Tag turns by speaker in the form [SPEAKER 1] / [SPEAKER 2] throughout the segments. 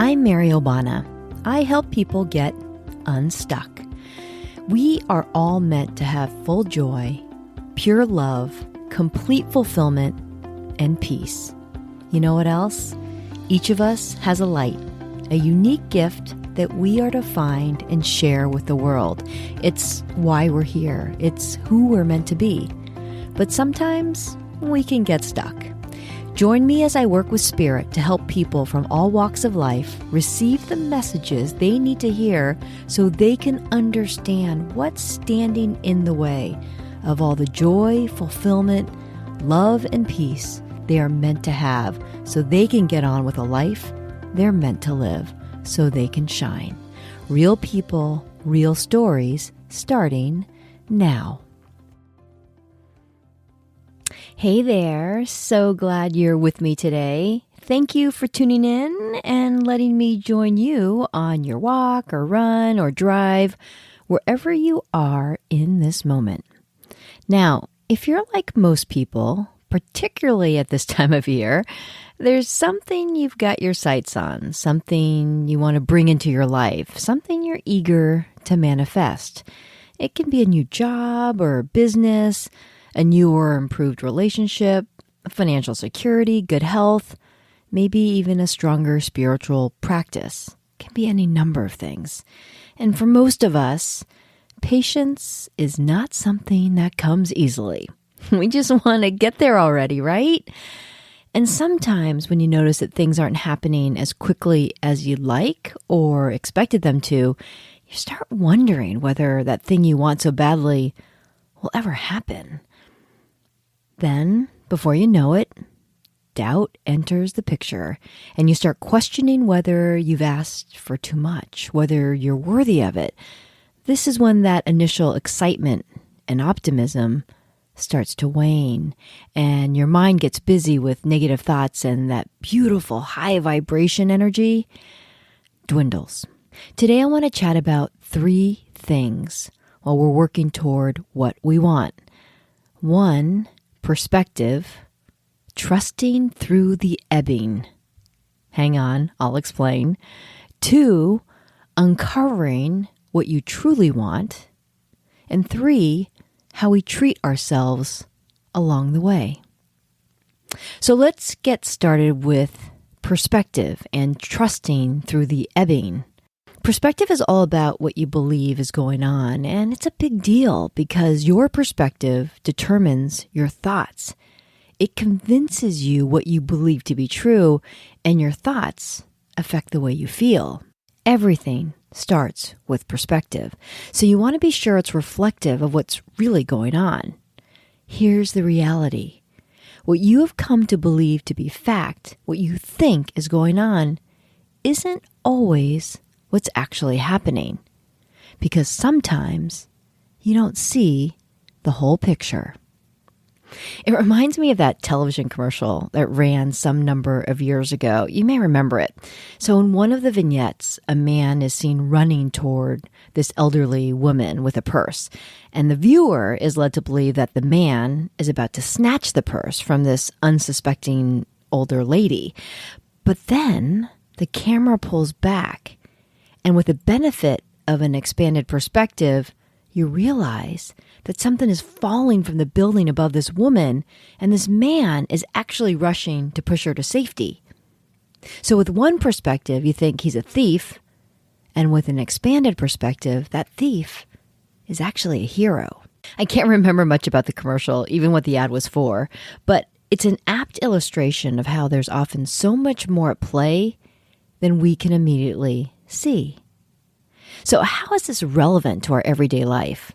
[SPEAKER 1] I'm Mary Obana. I help people get unstuck. We are all meant to have full joy, pure love, complete fulfillment, and peace. You know what else? Each of us has a light, a unique gift that we are to find and share with the world. It's why we're here. It's who we're meant to be. But sometimes we can get stuck. Join me as I work with Spirit to help people from all walks of life receive the messages they need to hear so they can understand what's standing in the way of all the joy, fulfillment, love, and peace they are meant to have so they can get on with a life they're meant to live so they can shine. Real people, real stories, starting now. Hey there, so glad you're with me today. Thank you for tuning in and letting me join you on your walk or run or drive, wherever you are in this moment. Now, if you're like most people, particularly at this time of year, there's something you've got your sights on, something you want to bring into your life, something you're eager to manifest. It can be a new job or a business, a new or improved relationship, financial security, good health, maybe even a stronger spiritual practice. It can be any number of things. And for most of us, patience is not something that comes easily. We just want to get there already, right? And sometimes when you notice that things aren't happening as quickly as you'd like or expected them to, you start wondering whether that thing you want so badly will ever happen. Then, before you know it, doubt enters the picture, and you start questioning whether you've asked for too much, whether you're worthy of it. This is when that initial excitement and optimism starts to wane, and your mind gets busy with negative thoughts, and that beautiful high vibration energy dwindles. Today, I want to chat about 3 things while we're working toward what we want. 1, perspective, trusting through the ebbing. Hang on, I'll explain. 2, uncovering what you truly want. And 3, how we treat ourselves along the way. So let's get started with perspective and trusting through the ebbing. Perspective is all about what you believe is going on, and it's a big deal because your perspective determines your thoughts. It convinces you what you believe to be true, and your thoughts affect the way you feel. Everything starts with perspective, so you want to be sure it's reflective of what's really going on. Here's the reality. What you have come to believe to be fact, what you think is going on, isn't always what's actually happening, because sometimes you don't see the whole picture. It reminds me of that television commercial that ran some number of years ago. You may remember it. So in one of the vignettes, a man is seen running toward this elderly woman with a purse, and the viewer is led to believe that the man is about to snatch the purse from this unsuspecting older lady. But then the camera pulls back, and with the benefit of an expanded perspective, you realize that something is falling from the building above this woman, and this man is actually rushing to push her to safety. So with one perspective, you think he's a thief, and with an expanded perspective, that thief is actually a hero. I can't remember much about the commercial, even what the ad was for, but it's an apt illustration of how there's often so much more at play than we can immediately see. So how is this relevant to our everyday life?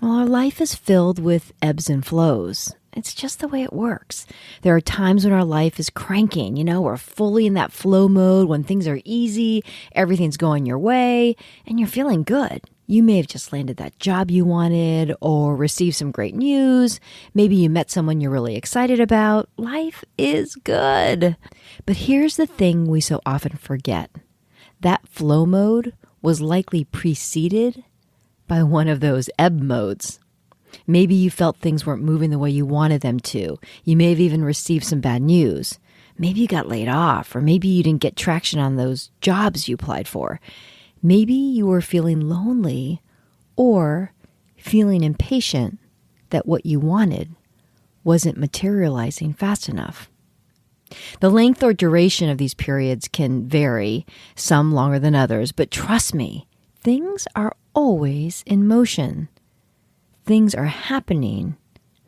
[SPEAKER 1] Well, our life is filled with ebbs and flows. It's just the way it works. There are times when our life is cranking, we're fully in that flow mode when things are easy, everything's going your way, and you're feeling good. You may have just landed that job you wanted or received some great news. Maybe you met someone you're really excited about. Life is good. But here's the thing we so often forget. That flow mode was likely preceded by one of those ebb modes. Maybe you felt things weren't moving the way you wanted them to. You may have even received some bad news. Maybe you got laid off, or maybe you didn't get traction on those jobs you applied for. Maybe you were feeling lonely or feeling impatient that what you wanted wasn't materializing fast enough. The length or duration of these periods can vary, some longer than others, but trust me, things are always in motion. Things are happening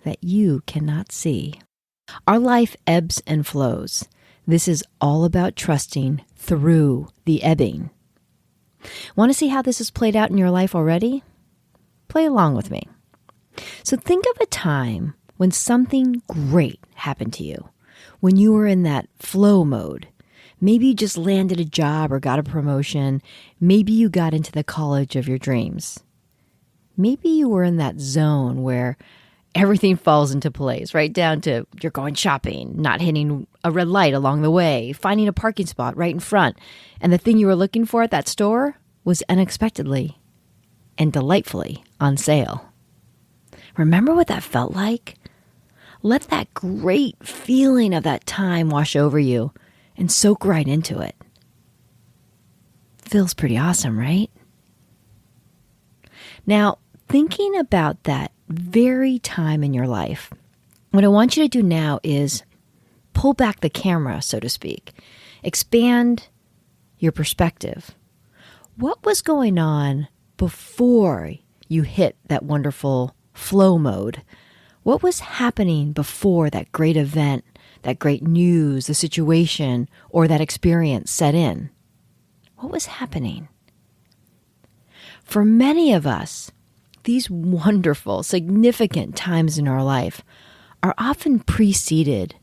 [SPEAKER 1] that you cannot see. Our life ebbs and flows. This is all about trusting through the ebbing. Want to see how this has played out in your life already? Play along with me. So think of a time when something great happened to you, when you were in that flow mode. Maybe you just landed a job or got a promotion. Maybe you got into the college of your dreams. Maybe you were in that zone where everything falls into place, right down to you're going shopping, not hitting a red light along the way, finding a parking spot right in front, and the thing you were looking for at that store was unexpectedly and delightfully on sale. Remember what that felt like? Let that great feeling of that time wash over you and soak right into it. Feels pretty awesome, right? Now, thinking about that very time in your life, what I want you to do now is pull back the camera, so to speak. Expand your perspective. What was going on before you hit that wonderful flow mode? What was happening before that great event, that great news, the situation, or that experience set in? What was happening? For many of us, these wonderful, significant times in our life are often preceded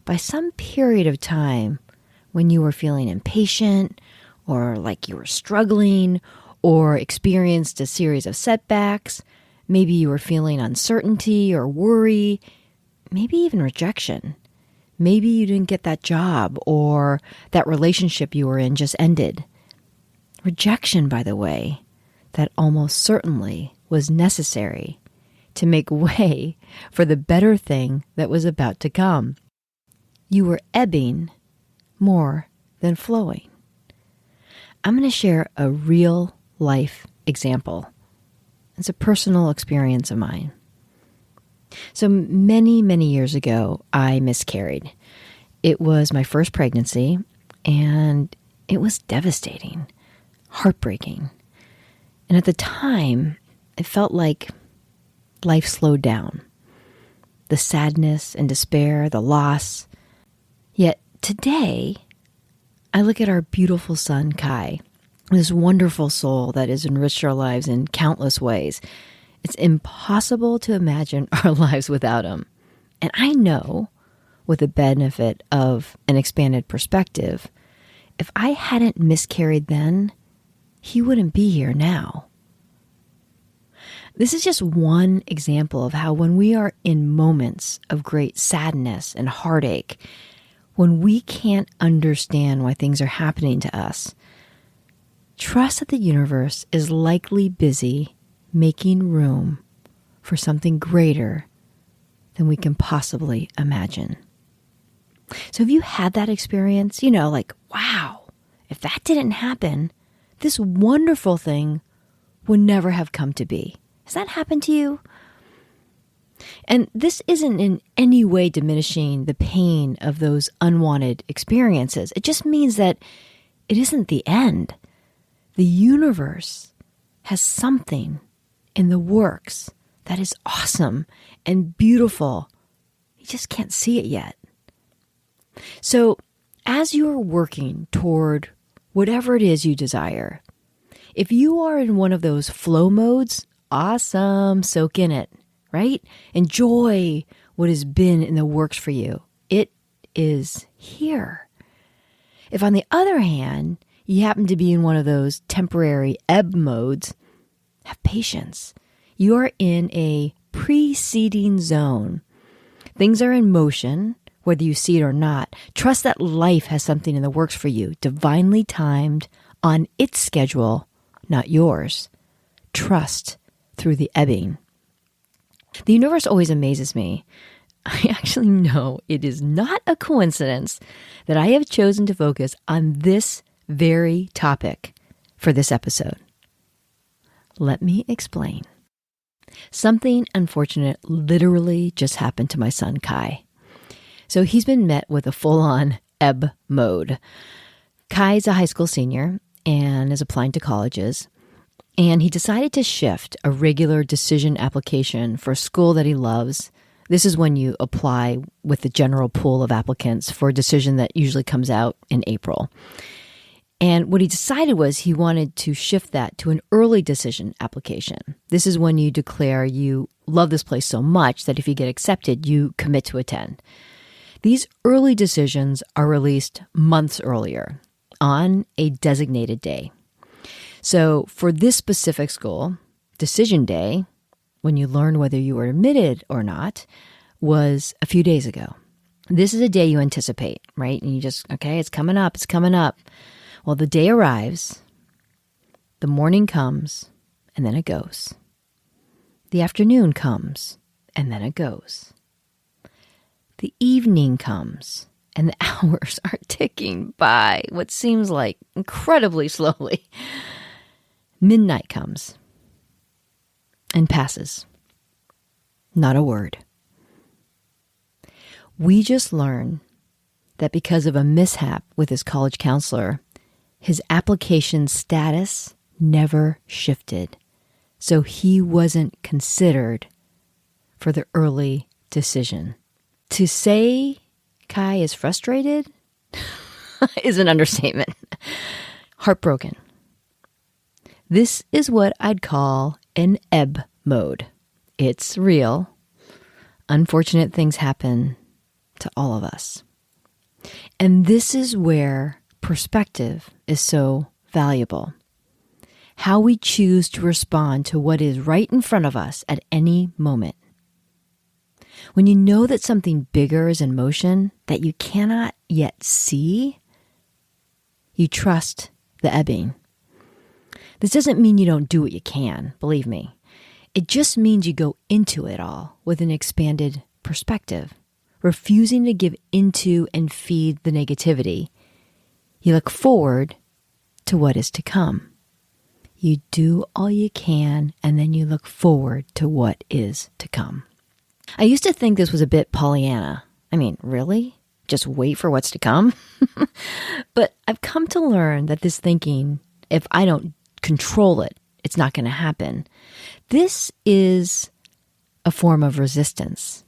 [SPEAKER 1] by some period of time when you were feeling impatient or like you were struggling or experienced a series of setbacks. Maybe you were feeling uncertainty or worry, maybe even rejection. Maybe you didn't get that job or that relationship you were in just ended. Rejection, by the way, that almost certainly was necessary to make way for the better thing that was about to come. You were ebbing more than flowing. I'm going to share a real life example. It's a personal experience of mine. So many, many years ago, I miscarried. It was my first pregnancy, and it was devastating, heartbreaking. And at the time, it felt like life slowed down. The sadness and despair, the loss. Yet today, I look at our beautiful son, Kai, this wonderful soul that has enriched our lives in countless ways. It's impossible to imagine our lives without him. And I know, with the benefit of an expanded perspective, if I hadn't miscarried then, he wouldn't be here now. This is just one example of how when we are in moments of great sadness and heartache, when we can't understand why things are happening to us, trust that the universe is likely busy making room for something greater than we can possibly imagine. So have you had that experience? Like, wow, if that didn't happen, this wonderful thing would never have come to be. Has that happened to you? And this isn't in any way diminishing the pain of those unwanted experiences. It just means that it isn't the end. The universe has something in the works that is awesome and beautiful. You just can't see it yet. So as you are working toward whatever it is you desire, if you are in one of those flow modes, awesome, soak in it, right? Enjoy what has been in the works for you. It is here. If on the other hand, you happen to be in one of those temporary ebb modes, have patience. You are in a preceding zone. Things are in motion, whether you see it or not. Trust that life has something in the works for you, divinely timed on its schedule, not yours. Trust through the ebbing. The universe always amazes me. I actually know it is not a coincidence that I have chosen to focus on this very topic for this episode. Let me explain. Something unfortunate literally just happened to my son, Kai. So he's been met with a full-on ebb mode. Kai's a high school senior and is applying to colleges. And he decided to shift a regular decision application for a school that he loves. This is when you apply with the general pool of applicants for a decision that usually comes out in April. And what he decided was he wanted to shift that to an early decision application. This is when you declare you love this place so much that if you get accepted, you commit to attend. These early decisions are released months earlier on a designated day. So for this specific school, decision day, when you learn whether you were admitted or not, was a few days ago. This is a day you anticipate, right? And you just, okay, it's coming up. Well, the day arrives, the morning comes, and then it goes. The afternoon comes, and then it goes. The evening comes, and the hours are ticking by what seems like incredibly slowly. Midnight comes and passes. Not a word. We just learned that because of a mishap with his college counselor, his application status never shifted. So he wasn't considered for the early decision. To say Kai is frustrated is an understatement. Heartbroken. This is what I'd call an ebb mode. It's real. Unfortunate things happen to all of us. And this is where perspective is so valuable. How we choose to respond to what is right in front of us at any moment. When you know that something bigger is in motion that you cannot yet see, you trust the ebbing. This doesn't mean you don't do what you can, believe me. It just means you go into it all with an expanded perspective, refusing to give into and feed the negativity. You look forward to what is to come. You do all you can, and then you look forward to what is to come. I used to think this was a bit Pollyanna. I mean, really? Just wait for what's to come? But I've come to learn that this thinking, if I don't control it, it's not going to happen. This is a form of resistance.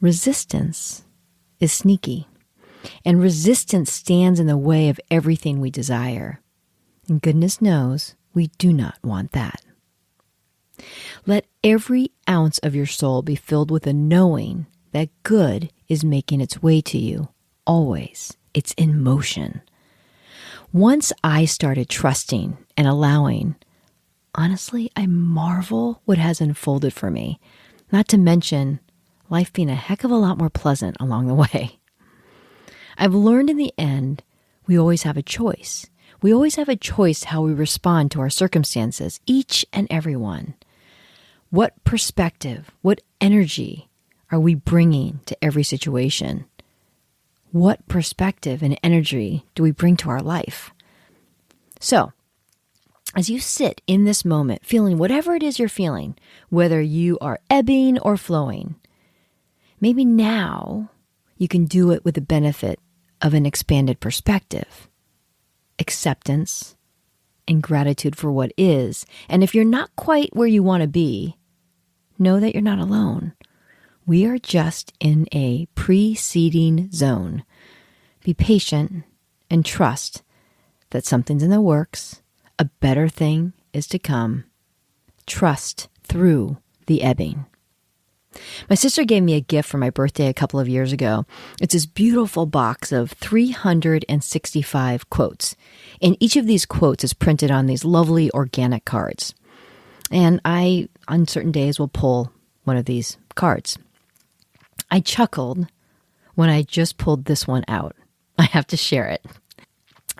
[SPEAKER 1] Resistance is sneaky. And resistance stands in the way of everything we desire. And goodness knows we do not want that. Let every ounce of your soul be filled with a knowing that good is making its way to you. Always. It's in motion. Once I started trusting and allowing, honestly, I marvel what has unfolded for me. Not to mention life being a heck of a lot more pleasant along the way. I've learned in the end, we always have a choice. We always have a choice how we respond to our circumstances, each and every one. What perspective, what energy are we bringing to every situation? What perspective and energy do we bring to our life? So, as you sit in this moment, feeling whatever it is you're feeling, whether you are ebbing or flowing, maybe now you can do it with the benefit of an expanded perspective, acceptance, and gratitude for what is. And if you're not quite where you want to be, know that you're not alone. We are just in a preceding zone. Be patient and trust that something's in the works. A better thing is to come. Trust through the ebbing. My sister gave me a gift for my birthday a couple of years ago. It's this beautiful box of 365 quotes. And each of these quotes is printed on these lovely organic cards. And I, on certain days, will pull one of these cards. I chuckled when I just pulled this one out. I have to share it.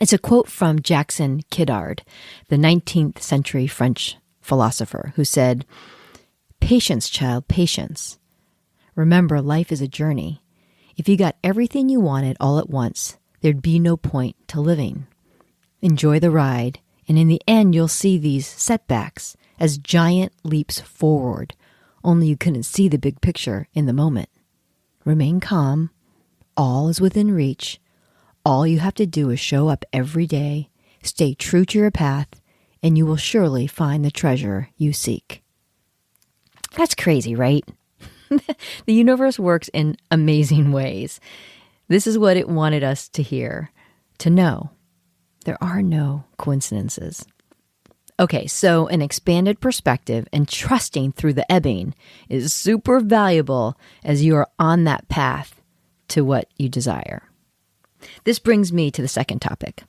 [SPEAKER 1] It's a quote from Jackson Kidard, the 19th century French philosopher, who said, "Patience, child, patience. Remember, life is a journey. If you got everything you wanted all at once, there'd be no point to living. Enjoy the ride, and in the end, you'll see these setbacks as giant leaps forward, only you couldn't see the big picture in the moment. Remain calm. All is within reach. All you have to do is show up every day, stay true to your path, and you will surely find the treasure you seek. That's crazy, right? The universe works in amazing ways. This is what it wanted us to hear, to know. There are no coincidences. Okay, so an expanded perspective and trusting through the ebbing is super valuable as you are on that path to what you desire. This brings me to the second topic.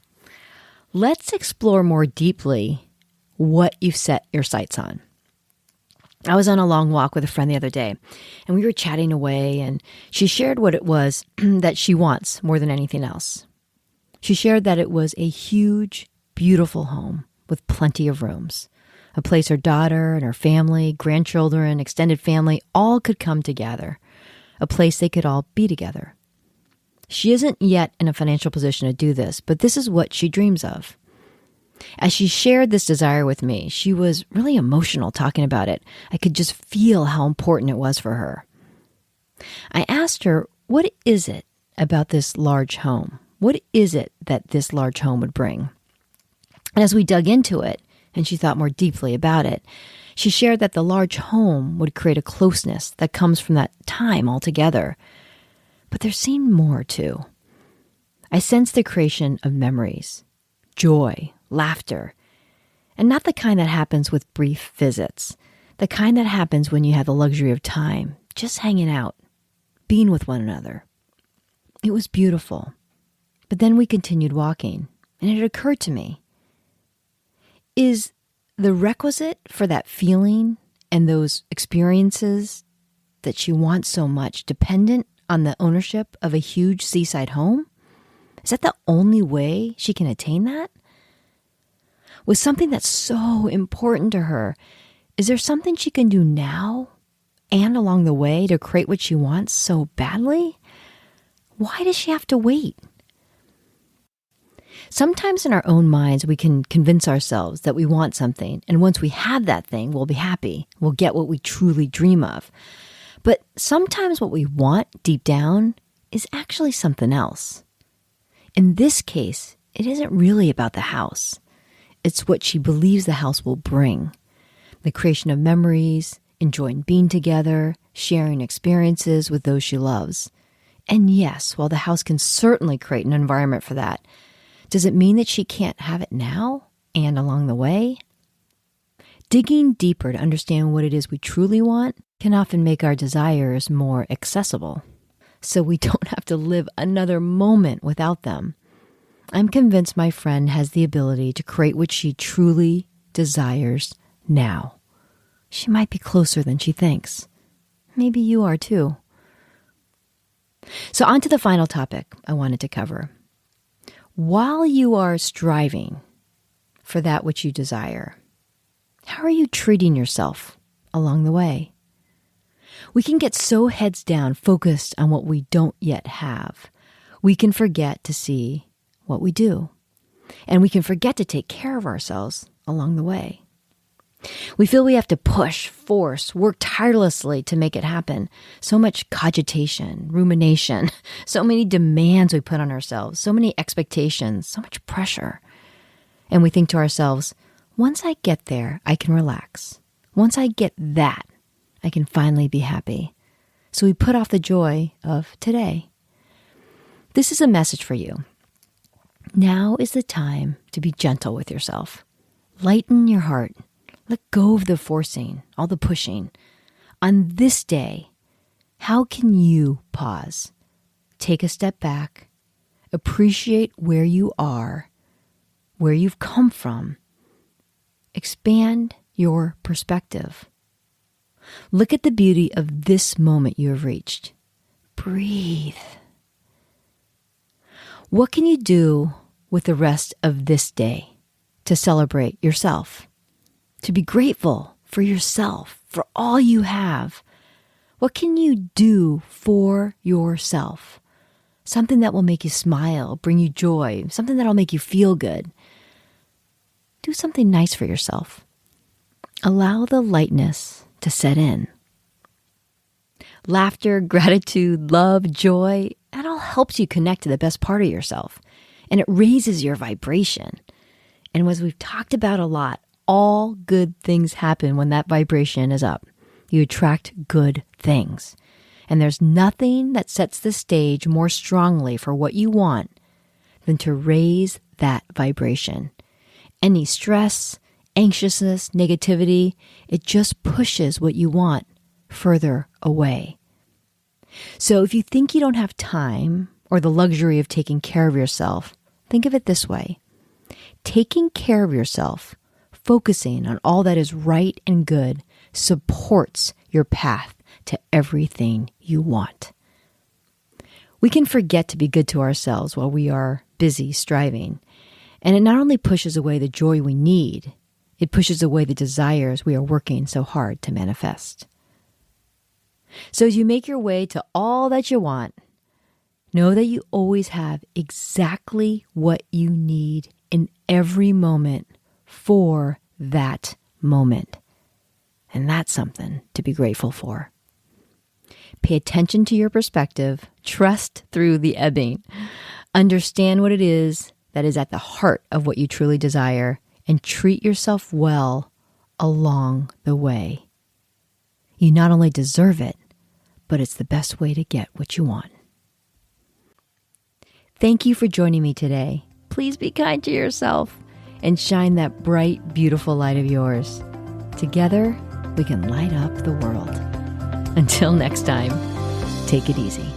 [SPEAKER 1] Let's explore more deeply what you've set your sights on. I was on a long walk with a friend the other day, and we were chatting away, and she shared what it was that she wants more than anything else. She shared that it was a huge, beautiful home with plenty of rooms, a place her daughter and her family, grandchildren, extended family all could come together, a place they could all be together. She isn't yet in a financial position to do this, but this is what she dreams of. As she shared this desire with me, she was really emotional talking about it. I could just feel how important it was for her. I asked her, what is it about this large home? What is it that this large home would bring? And as we dug into it, and she thought more deeply about it, she shared that the large home would create a closeness that comes from that time all together. But there seemed more, too. I sensed the creation of memories, joy, laughter, and not the kind that happens with brief visits, the kind that happens when you have the luxury of time, just hanging out, being with one another. It was beautiful. But then we continued walking, and it occurred to me, is the requisite for that feeling and those experiences that she wants so much dependent on the ownership of a huge seaside home? Is that the only way she can attain that? With something that's so important to her, is there something she can do now and along the way to create what she wants so badly? Why does she have to wait? Sometimes in our own minds, we can convince ourselves that we want something, and once we have that thing, we'll be happy. We'll get what we truly dream of. But sometimes what we want deep down is actually something else. In this case, it isn't really about the house. It's what she believes the house will bring. The creation of memories, enjoying being together, sharing experiences with those she loves. And yes, while the house can certainly create an environment for that, does it mean that she can't have it now and along the way? Digging deeper to understand what it is we truly want can often make our desires more accessible, so we don't have to live another moment without them. I'm convinced my friend has the ability to create what she truly desires now. She might be closer than she thinks. Maybe you are too. So on to the final topic I wanted to cover. While you are striving for that which you desire, how are you treating yourself along the way? We can get so heads down, focused on what we don't yet have. We can forget to see what we do. And we can forget to take care of ourselves along the way. We feel we have to push, force, work tirelessly to make it happen. So much cogitation, rumination, so many demands we put on ourselves, so many expectations, so much pressure. And we think to ourselves, once I get there, I can relax. Once I get that, I can finally be happy. So we put off the joy of today. This is a message for you. Now is the time to be gentle with yourself. Lighten your heart. Let go of the forcing, all the pushing. On this day, how can you pause? Take a step back. Appreciate where you are, where you've come from. Expand your perspective. Look at the beauty of this moment you have reached. Breathe. What can you do with the rest of this day to celebrate yourself? To be grateful for yourself, for all you have. What can you do for yourself? Something that will make you smile, bring you joy, something that will make you feel good. Do something nice for yourself. Allow the lightness to set in. Laughter, gratitude, love, joy, that all helps you connect to the best part of yourself. And it raises your vibration. And as we've talked about a lot, all good things happen when that vibration is up. You attract good things. And there's nothing that sets the stage more strongly for what you want than to raise that vibration. Any stress, anxiousness, negativity, it just pushes what you want further away. So if you think you don't have time or the luxury of taking care of yourself, think of it this way. Taking care of yourself, focusing on all that is right and good, supports your path to everything you want. We can forget to be good to ourselves while we are busy striving. And it not only pushes away the joy we need, it pushes away the desires we are working so hard to manifest. So as you make your way to all that you want, know that you always have exactly what you need in every moment for that moment. And that's something to be grateful for. Pay attention to your perspective, trust through the ebbing, understand what it is that is at the heart of what you truly desire, and treat yourself well along the way. You not only deserve it, but it's the best way to get what you want. Thank you for joining me today. Please be kind to yourself and shine that bright, beautiful light of yours. Together, we can light up the world. Until next time, take it easy.